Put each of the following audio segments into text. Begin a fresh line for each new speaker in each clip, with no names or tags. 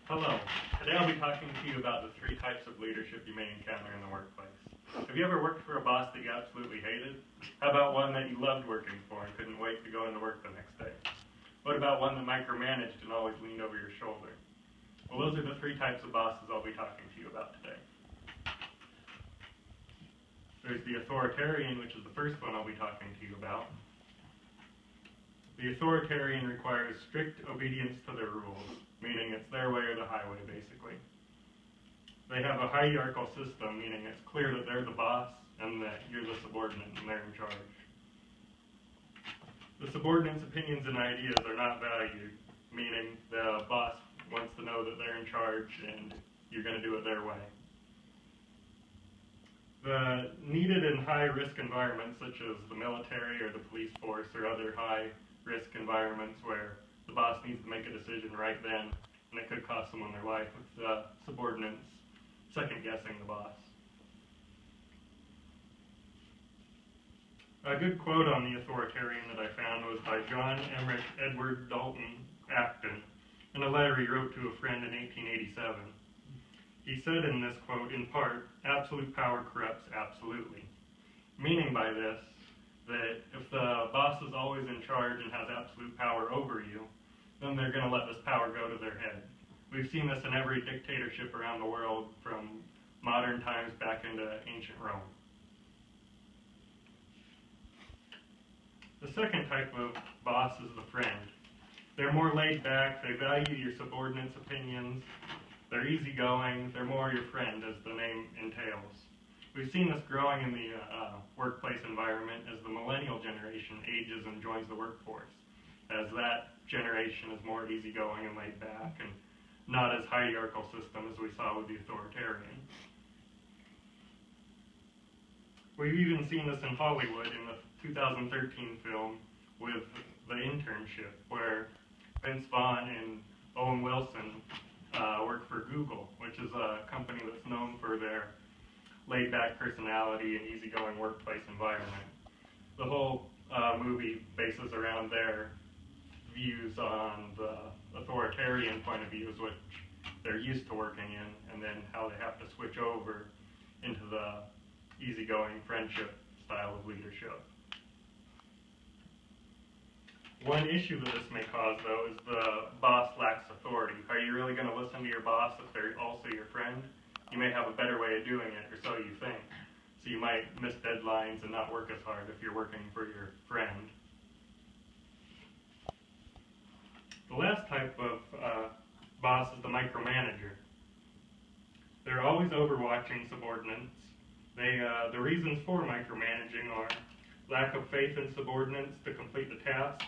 Hello. Today I'll be talking to you about the three types of leadership you may encounter in the workplace. Have you ever worked for a boss that you absolutely hated? How about one that you loved working for and couldn't wait to go into work the next day? What about one that micromanaged and always leaned over your shoulder? Well, those are the three types of bosses I'll be talking to you about today. There's the authoritarian, which is the first one I'll be talking to you about. The authoritarian requires strict obedience to their rules, meaning it's their way or the highway, basically. They have a hierarchical system, meaning it's clear that they're the boss and that you're the subordinate and they're in charge. The subordinate's opinions and ideas are not valued, meaning the boss wants to know that they're in charge and you're going to do it their way. The needed and high-risk environments, such as the military or the police force or other high-risk environments where the boss needs to make a decision right then, and it could cost someone their life with the subordinates second-guessing the boss. A good quote on the authoritarian that I found was by John Emmerich Edward Dalton Acton in a letter he wrote to a friend in 1887. He said in this quote, in part, "Absolute power corrupts absolutely," meaning by this that if the boss is always in charge and has absolute power over you, then they're going to let this power go to their head. We've seen this in every dictatorship around the world, from modern times back into ancient Rome. The second type of boss is the friend. They're more laid back, they value your subordinates' opinions, they're easygoing, they're more your friend, as the name entails. We've seen this growing in the workplace environment as the millennial generation ages and joins the workforce, as that generation is more easygoing and laid back and not as hierarchical system as we saw with the authoritarian. We've even seen this in Hollywood in the 2013 film with The Internship, where Vince Vaughn and Owen Wilson work for Google, which is a company that's known for their laid-back personality and easygoing workplace environment. The whole movie bases around their views on the authoritarian point of views, which they're used to working in, and then how they have to switch over into the easygoing friendship style of leadership. One issue that this may cause, though, is the boss lacks authority. Are you really going to listen to your boss if they're also your friend? You may have a better way of doing it, or so you think. So you might miss deadlines and not work as hard if you're working for your friend. The last type of boss is the micromanager. They're always overwatching subordinates. The reasons for micromanaging are lack of faith in subordinates to complete the task,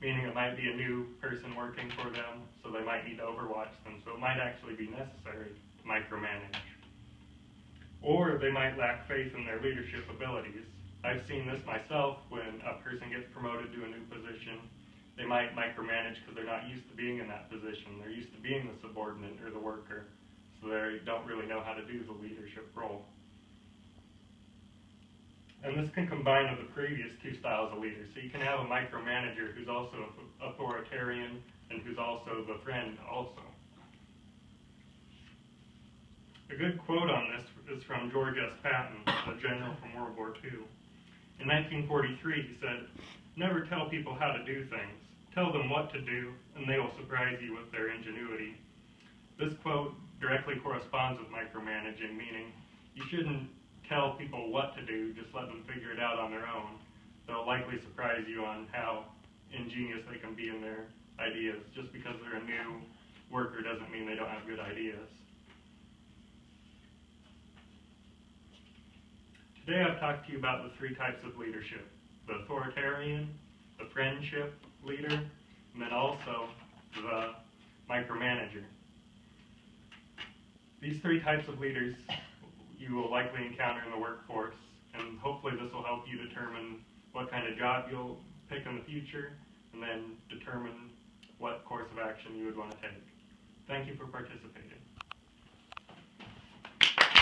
meaning it might be a new person working for them, so they might need to overwatch them, so it might actually be necessary to micromanage. Or they might lack faith in their leadership abilities. I've seen this myself when a person gets promoted to a new position. They might micromanage because they're not used to being in that position. They're used to being the subordinate or the worker, so they don't really know how to do the leadership role. And this can combine with the previous two styles of leaders. So you can have a micromanager who's also authoritarian and who's also the friend also. A good quote on this is from George S. Patton, a general from World War II. In 1943, he said, "Never tell people how to do things. Tell them what to do, and they will surprise you with their ingenuity." This quote directly corresponds with micromanaging, meaning you shouldn't tell people what to do, just let them figure it out on their own. They'll likely surprise you on how ingenious they can be in their ideas. Just because they're a new worker doesn't mean they don't have good ideas. Today I've talked to you about the three types of leadership: the authoritarian, the friendship leader, and then also the micromanager. These three types of leaders you will likely encounter in the workforce, and hopefully this will help you determine what kind of job you'll pick in the future, and then determine what course of action you would want to take. Thank you for participating.